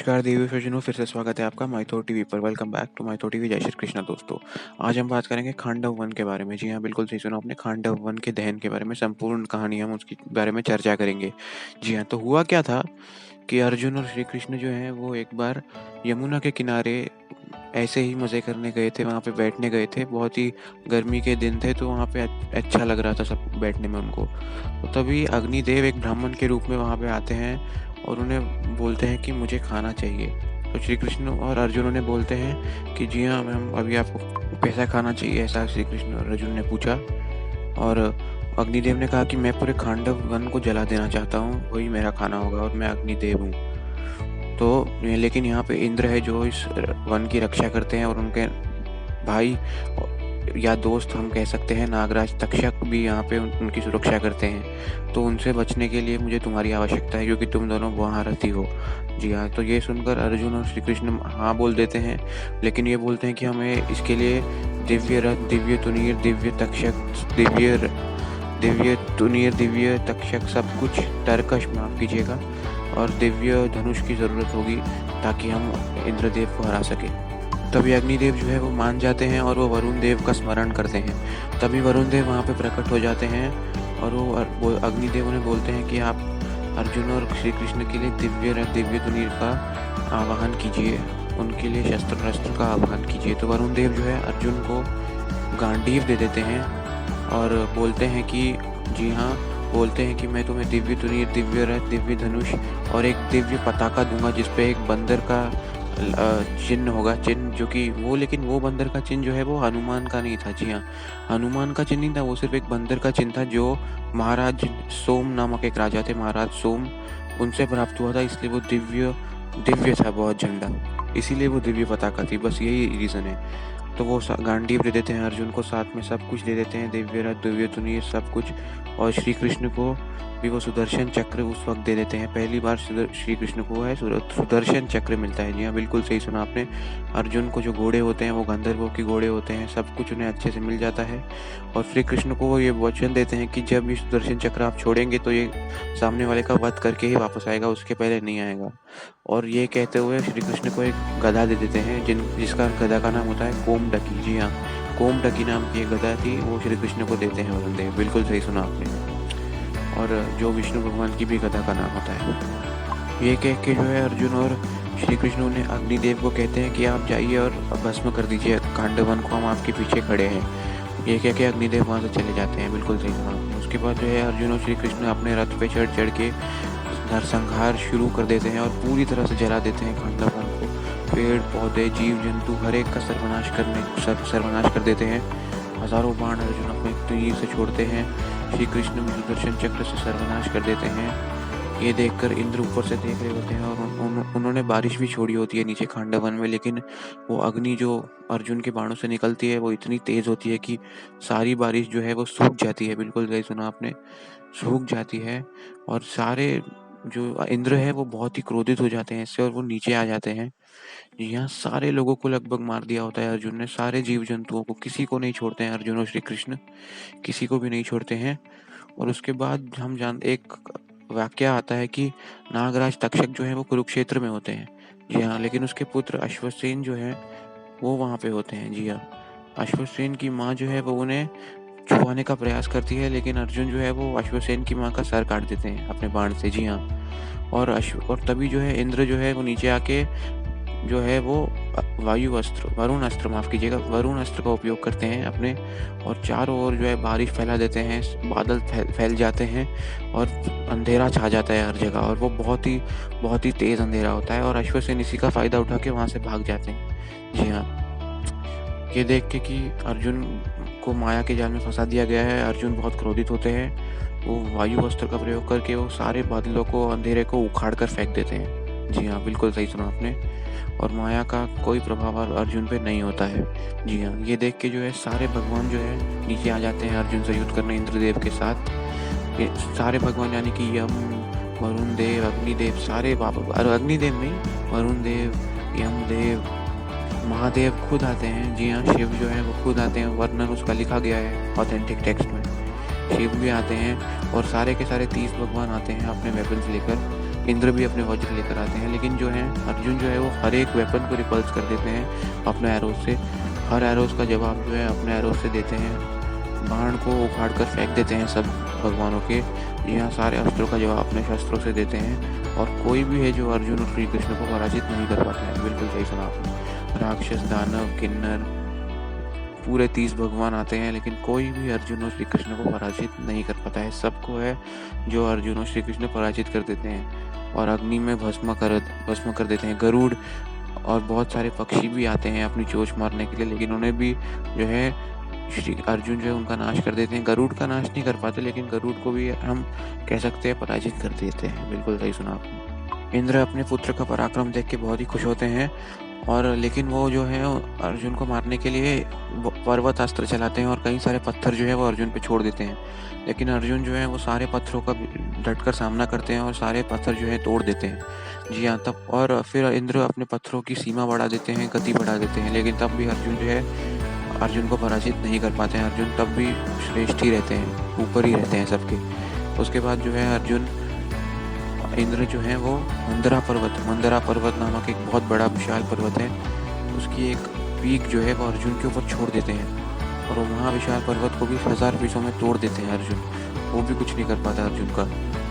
नमस्कार देवी सज्जनों, फिर से स्वागत है आपका माइथो टीवी पर। Welcome back to Mytho TV. जय श्री कृष्ण दोस्तों। आज हम बात करेंगे खांडव वन के बारे में। जी हाँ, बिल्कुल सही सुना आपने। खांडव वन के दहन के बारे में संपूर्ण कहानी हम उसके बारे में चर्चा करेंगे। जी हाँ, तो हुआ क्या था कि अर्जुन और श्री कृष्ण जो हैं वो एक बार यमुना के किनारे ऐसे ही मज़े करने गए थे, वहाँ पे बैठने गए थे। बहुत ही गर्मी के दिन थे तो वहाँ पे अच्छा लग रहा था सब बैठने में उनको। तो तभी अग्निदेव एक ब्राह्मण के रूप में वहाँ पे आते हैं और उन्हें बोलते हैं कि मुझे खाना चाहिए। तो श्री कृष्ण और अर्जुन उन्हें बोलते हैं कि जी हाँ, हम अभी आपको कैसा खाना चाहिए, ऐसा श्री कृष्ण और अर्जुन ने पूछा। और अग्निदेव ने कहा कि मैं पूरे खांडव वन को जला देना चाहता हूँ, वही मेरा खाना होगा और मैं अग्निदेव हूँ। तो लेकिन यहाँ पे इंद्र है जो इस वन की रक्षा करते हैं और उनके भाई या दोस्त हम कह सकते हैं नागराज तक्षक भी यहाँ पे उनकी सुरक्षा करते हैं। तो उनसे बचने के लिए मुझे तुम्हारी आवश्यकता है क्योंकि तुम दोनों महारथी हो। जी हाँ, तो ये सुनकर अर्जुन और श्री कृष्ण हाँ बोल देते हैं, लेकिन ये बोलते हैं कि हमें इसके लिए दिव्य रथ, दिव्य तुनीर, दिव्य तक्षक, दिव्य तुनीर, दिव्य तक्षक, सब कुछ तरकश, माफ कीजिएगा, और दिव्य धनुष की ज़रूरत होगी ताकि हम इंद्रदेव को हरा सकें। तभी अग्निदेव जो है वो मान जाते हैं और वो वरुण देव का स्मरण करते हैं। तभी वरुण देव वहाँ पे प्रकट हो जाते हैं और वो अग्निदेव उन्हें बोलते हैं कि आप अर्जुन और श्री कृष्ण के लिए दिव्य रथ, दिव्य तुनीर का आवाहन कीजिए, उनके लिए शस्त्र शस्त्र का आवाहन कीजिए। तो वरुण देव जो है अर्जुन को गांडीव दे देते हैं और बोलते हैं कि जी हाँ, बोलते हैं कि मैं तुम्हें दिव्य तुनीर, दिव्य रथ, दिव्य धनुष और एक दिव्य पताका दूंगा जिसपे एक बंदर का चिन्ह होगा। चिन्ह जो कि लेकिन वो बंदर का चिन्ह जो है वो हनुमान का नहीं था। जी हाँ, हनुमान का चिन्ह नहीं था, वो सिर्फ एक बंदर का चिन्ह था जो महाराज सोम नामक एक राजा थे, महाराज सोम, उनसे प्राप्त हुआ था। इसलिए वो दिव्य दिव्य था बहुत झंडा, इसीलिए वो दिव्य पताका थी। बस यही रीज़न है। तो वो गांडीव दे देते हैं अर्जुन को, साथ में सब कुछ दे देते हैं, दिव्य रथ, दिव्य तुनीर, सब कुछ। और श्री कृष्ण को भी वो सुदर्शन चक्र उस वक्त दे देते हैं। पहली बार श्री कृष्ण को है सुदर्शन चक्र मिलता है। जी हाँ, बिल्कुल सही सुना आपने। अर्जुन को जो घोड़े होते हैं वो गंधर्वों के घोड़े होते हैं, सब कुछ उन्हें अच्छे से मिल जाता है। और श्री कृष्ण को वो ये वचन देते हैं कि जब ये सुदर्शन चक्र आप छोड़ेंगे तो ये सामने वाले का वध करके ही वापस आएगा, उसके पहले नहीं आएगा। और ये कहते हुए श्री कृष्ण को एक गदा दे देते हैं जिसका गदा का नाम होता है कोमडकी। जी हाँ, कोमडकी नाम की एक गदा थी, वो श्री कृष्ण को देते हैं वरुण देव। बिल्कुल सही सुना आपने। और जो विष्णु भगवान की भी गदा का नाम होता है। ये कह के जो है अर्जुन और श्री कृष्ण उन्हें अग्निदेव को कहते हैं कि आप जाइए और भस्म कर दीजिए खांडव वन को, हम आपके पीछे खड़े हैं। ये कह के अग्निदेव वहाँ से चले जाते हैं। बिल्कुल सही सुना आपने। उसके बाद जो है अर्जुन और श्री कृष्ण अपने रथ पे चढ़ के नरसंहार शुरू कर देते हैं और पूरी तरह से जला देते हैं खांडव वन को। पेड़ पौधे, जीव जंतु, हर एक का सर्वनाश कर देते हैं। हजारों बाण अर्जुन अपने तीर से छोड़ते हैं, श्री कृष्ण सुदर्शन चक्र से सर्वनाश कर देते हैं। ये देखकर इंद्र ऊपर से देख रहे होते हैं और उन्होंने बारिश भी छोड़ी होती है नीचे खांडव वन में, लेकिन वो अग्नि जो अर्जुन के बाणों से निकलती है वो इतनी तेज होती है कि सारी बारिश जो है वो सूख जाती है। बिल्कुल सही सुना आपने, सूख जाती है। और सारे जो इंद्र है वो बहुत ही क्रोधित हो जाते हैं इससे और वो नीचे आ जाते हैं। यहाँ सारे लोगों को लगभग मार दिया होता है अर्जुन ने, सारे जीव जंतुओं को, किसी को नहीं छोड़ते हैं अर्जुन और श्री कृष्ण, किसी को भी नहीं छोड़ते हैं। और उसके बाद हम एक वाक्य आता है कि नागराज तक्षक जो है वो कुरुक्षेत्र में होते हैं। जी हाँ, लेकिन उसके पुत्र अश्वसेन जो है वो वहाँ पे होते हैं। जी हाँ, अश्वसेन की माँ जो है वो उन्हें छुपाने का प्रयास करती है, लेकिन अर्जुन जो है वो अश्वसेन की माँ का सर काट देते हैं अपने बाण से। जी हाँ, और तभी जो है इंद्र जो है वो नीचे आके जो है वो वरुण अस्त्र, माफ कीजिएगा, वरुण अस्त्र का उपयोग करते हैं अपने, और चारों ओर जो है बारिश फैला देते हैं, बादल फैल जाते हैं और अंधेरा छा जाता है हर जगह, और वो बहुत ही तेज अंधेरा होता है और अश्वसेन इसी का फायदा उठा के वहाँ से भाग जाते हैं। जी हाँ, ये देख के कि अर्जुन को माया के जाल में फंसा दिया गया है, अर्जुन बहुत क्रोधित होते हैं। वो वायु अस्त्र का प्रयोग करके वो सारे बादलों को, अंधेरे को उखाड़ कर फेंक देते हैं। जी हाँ, बिल्कुल सही सुना आपने। और माया का कोई प्रभाव अर्जुन पे नहीं होता है। जी हाँ, ये देख के जो है सारे भगवान जो है नीचे आ जाते हैं अर्जुन से युद्ध करने इंद्रदेव के साथ। ये सारे भगवान यानी कि यम, वरुण देव, अग्निदेव, सारे अग्निदेव नहीं, वरुण देव, यमदेव, महादेव खुद आते हैं। जी हाँ, शिव जो है वो खुद आते हैं, वर्णन उसका लिखा गया है ऑथेंटिक टेक्स्ट में। शिव भी आते हैं और सारे के सारे 30 भगवान आते हैं अपने वेपन्स लेकर इंद्र भी अपने वज्र लेकर आते हैं, लेकिन जो है अर्जुन जो है वो हर एक वेपन को रिपल्स कर देते हैं अपने एरोज से। हर एरोज का जवाब जो है अपने एरोज से देते हैं, बाण को उखाड़ कर फेंक देते हैं सब भगवानों के। यहाँ सारे अस्त्रों का जवाब अपने शस्त्रों से देते हैं, और कोई भी है जो अर्जुन और श्री कृष्ण को पराजित नहीं कर पाता है। बिल्कुल सही सुना आपने। राक्षस, दानव, किन्नर, पूरे 30 भगवान आते हैं, लेकिन कोई भी अर्जुन और श्री कृष्ण को पराजित नहीं कर पाता है। सबको है जो अर्जुन और श्री कृष्ण पराजित कर देते हैं और अग्नि में भस्म कर देते हैं। गरुड़ और बहुत सारे पक्षी भी आते हैं अपनी चोंच मारने के लिए, लेकिन उन्हें भी जो है श्री अर्जुन जो है उनका नाश कर देते हैं। गरुड़ का नाश नहीं कर पाते, लेकिन गरुड़ को भी हम कह सकते हैं पराजित कर देते हैं। बिल्कुल सही सुना आपने। इंद्र अपने पुत्र का पराक्रम देख के बहुत ही खुश होते हैं, और लेकिन वो जो है अर्जुन को मारने के लिए पर्वत अस्त्र चलाते हैं और कई सारे पत्थर जो है वो अर्जुन पे छोड़ देते हैं। लेकिन अर्जुन जो है वो सारे पत्थरों का डटकर सामना करते हैं और सारे पत्थर जो है तोड़ देते हैं। जी हाँ, तब और फिर इंद्र अपने पत्थरों की सीमा बढ़ा देते हैं, गति बढ़ा देते हैं, लेकिन तब भी अर्जुन जो है अर्जुन को पराजित नहीं कर पाते हैं। अर्जुन तब भी श्रेष्ठ ही रहते हैं, ऊपर ही रहते हैं सबके। उसके बाद जो है अर्जुन इंद्र जो है वो मंदरा पर्वत नामक एक बहुत बड़ा विशाल पर्वत है, उसकी एक पीक जो है वो अर्जुन के ऊपर छोड़ देते हैं, और वो महाविशाल पर्वत को भी 1000 पीसों में तोड़ देते हैं अर्जुन। वो भी कुछ नहीं कर पाता अर्जुन का,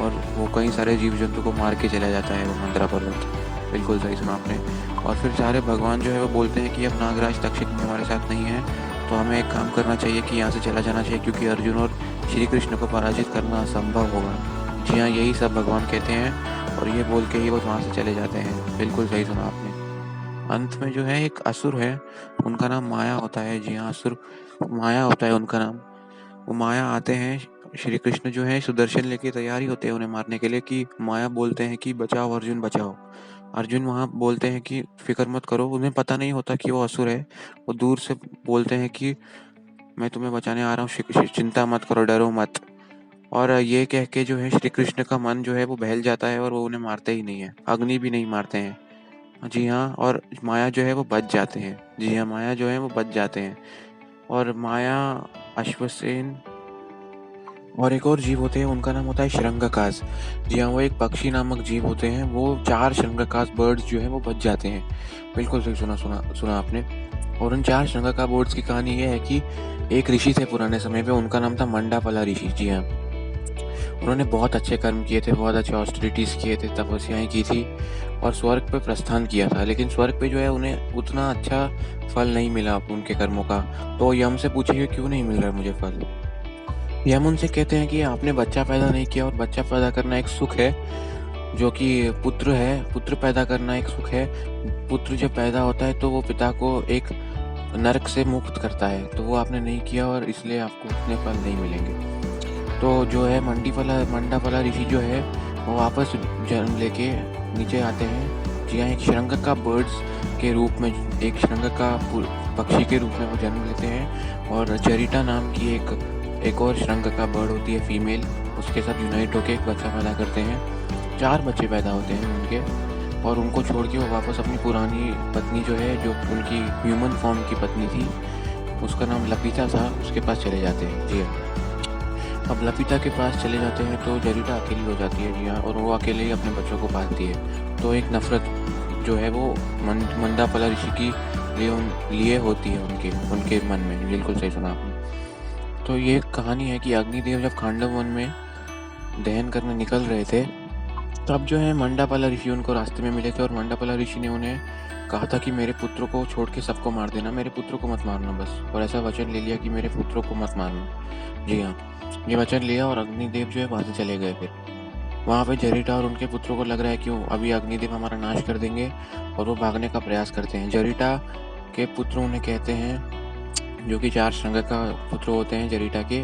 और वो कई सारे जीव जंतु को मार के चला जाता है वो मंदरा पर्वत। बिल्कुल सही सुना आपने। और फिर सारे भगवान जो है वो बोलते हैं कि अब नागराज तक्षक भी हमारे साथ नहीं है, तो हमें एक काम करना चाहिए कि यहाँ से चला जाना चाहिए, क्योंकि अर्जुन और श्री कृष्ण को पराजित करना असंभव होगा। जी हाँ, यही सब भगवान कहते हैं, और ये बोल के ही वो वहाँ से चले जाते हैं। बिल्कुल सही सुना आपने। अंत में जो है एक असुर है, उनका नाम माया होता है। जी हाँ, असुर माया होता है उनका नाम। वो माया आते हैं, श्री कृष्ण जो है सुदर्शन लेके तैयार ही होते हैं उन्हें मारने के लिए, कि माया बोलते हैं कि बचाओ अर्जुन बचाओ। अर्जुन वहाँ बोलते हैं कि फिक्र मत करो, उन्हें पता नहीं होता कि वो असुर है। वो दूर से बोलते हैं कि मैं तुम्हें बचाने आ रहा हूँ, चिंता मत करो, डरो मत। और ये कह के जो है श्री कृष्ण का मन जो है वो बहल जाता है, और वो उन्हें मारते ही नहीं है, अग्नि भी नहीं मारते हैं। जी हाँ, और माया जो है वो बच जाते हैं। जी हाँ, माया जो है वो बच जाते हैं। और माया, अश्वसेन और एक और जीव होते हैं, उनका नाम होता है शृंगकास। जी हाँ, वो एक पक्षी नामक जीव होते हैं। वो 4 शृंगकास बर्ड्स जो है वो बच जाते हैं। बिल्कुल सही सुना आपने। और उन 4 शृंगका बर्ड्स की कहानी ये है कि एक ऋषि थे पुराने समय पे, उनका नाम था मंडापला ऋषि। जी हाँ, उन्होंने बहुत अच्छे कर्म किए थे, बहुत अच्छे ऑस्टेरिटीज किए थे, तपस्याएं की थी, और स्वर्ग पे प्रस्थान किया था। लेकिन स्वर्ग पे जो है उन्हें उतना अच्छा फल नहीं मिला उनके कर्मों का। तो यम से पूछे क्यों नहीं मिल रहा मुझे फल। यम उनसे कहते हैं कि आपने बच्चा पैदा नहीं किया, और बच्चा पैदा करना एक सुख है, जो कि पुत्र है। पुत्र पैदा करना एक सुख है। पुत्र जब पैदा होता है तो वो पिता को एक नरक से मुक्त करता है, तो वो आपने नहीं किया, और इसलिए आपको उतने फल नहीं मिलेंगे। तो जो है मंडापला ऋषि जो है वो वापस जन्म लेके नीचे आते हैं। जी हाँ, एक शृंगका बर्ड्स के रूप में, एक शृंगका पक्षी के रूप में वो जन्म लेते हैं, और जरिटा नाम की एक और शृंगका बर्ड होती है फीमेल, उसके साथ यूनाइट होकर एक बच्चा पैदा करते हैं। 4 बच्चे पैदा होते हैं उनके, और उनको छोड़ के वो वापस अपनी पुरानी पत्नी जो है, जो उनकी ह्यूमन फॉर्म की पत्नी थी, उसका नाम लपिता था, उसके पास चले जाते हैं। जी हाँ, अब लपिता के पास चले जाते हैं तो जरिटा अकेली हो जाती है। जी हाँ, और वो अकेले ही अपने बच्चों को पालती है। तो एक नफरत जो है वो मंदापला ऋषि की लिए होती है उनके मन में। बिल्कुल सही सुना आपने। तो ये कहानी है कि अग्निदेव जब खांडव वन में दहन करने निकल रहे थे, तब जो है मंडापला ऋषि उनको रास्ते में मिले थे, और मंडापला ऋषि ने उन्हें कहा था कि मेरे पुत्र को छोड़ के सबको मार देना, मेरे पुत्र को मत मारना बस। और ऐसा वचन ले लिया कि मेरे पुत्रों को मत मारना। जी हाँ, ये वचन लिया, और अग्निदेव जो है वहाँ से चले गए। फिर वहाँ पे जरिटा और उनके पुत्रों को लग रहा है कि अभी अग्निदेव हमारा नाश कर देंगे, और वो भागने का प्रयास करते हैं। जरिटा के पुत्र उन्हें कहते हैं, जो कि 4 श्रृंग का पुत्र होते हैं जरिटा के,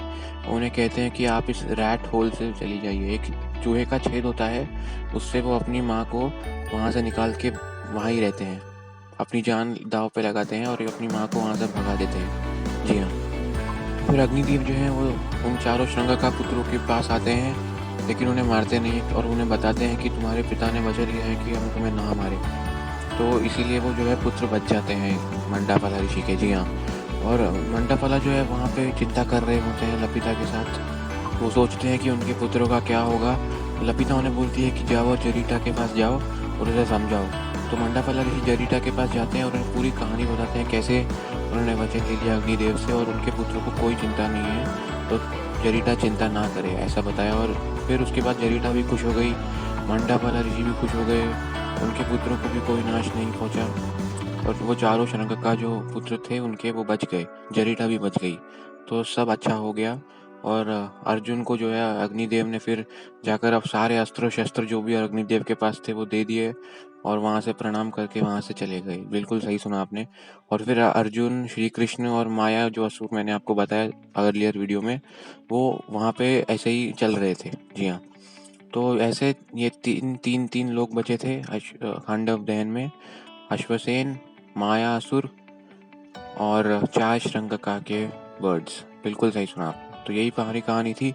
उन्हें कहते हैं कि आप इस रैट होल से चली जाइए। एक चूहे का छेद होता है, उससे वो अपनी माँ को वहाँ से निकाल के वहाँ ही रहते हैं, अपनी जान दाव पे लगाते हैं, और अपनी माँ को वहाँ से भगा देते हैं। जी हाँ, फिर अग्निदेव जो है वो उन 4 श्रृंग का पुत्रों के पास आते हैं, लेकिन उन्हें मारते नहीं, और उन्हें बताते हैं कि तुम्हारे पिता ने वचन लिया है कि हम तुम्हें ना मारे। तो इसीलिए वो जो है पुत्र बच जाते हैं मंडापला ऋषि के। जी हाँ, और मंडापला जो है वहाँ पे चिंता कर रहे होते हैं लपिता के साथ। वो सोचते हैं कि उनके पुत्रों का क्या होगा, लपिता उन्हें बोलती है कि जाओ जरीटा के पास जाओ और उसे समझाओ। तो मंडापला ऋषि जरीटा के पास जाते हैं और उन्हें पूरी कहानी बताते हैं कैसे उन्होंने वचन ले लिया अग्निदेव से और उनके पुत्रों को कोई चिंता नहीं है, तो जरीटा चिंता ना करे, ऐसा बताया। और फिर उसके बाद जरीटा भी खुश हो गई, मंडापला ऋषि भी खुश हो गए, उनके पुत्रों को भी कोई नाश नहीं पहुंचा और वो चारों शरंखका जो पुत्र थे उनके वो बच गए, जरीटा भी बच गई। तो सब अच्छा हो गया। और अर्जुन को जो है अग्निदेव ने फिर जाकर अब सारे अस्त्र शस्त्र जो भी अग्निदेव के पास थे वो दे दिए और वहाँ से प्रणाम करके वहाँ से चले गए। बिल्कुल सही सुना आपने। और फिर अर्जुन, श्री कृष्ण और माया जो असुर मैंने आपको बताया अर्लियर वीडियो में, वो वहाँ पे ऐसे ही चल रहे थे। जी हाँ। तो ऐसे ये तीन लोग बचे थे खांडव दहन में, अश्वसेन, माया असुर और 4 श्रृंखका के बर्ड्स। बिल्कुल सही सुना आपने। तो यही हमारी कहानी थी।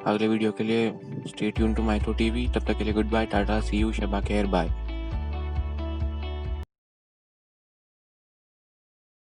अगले वीडियो के लिए stay tune to Mytho TV. तब तक के लिए goodbye, tata, see you, Shaba Khair, bye.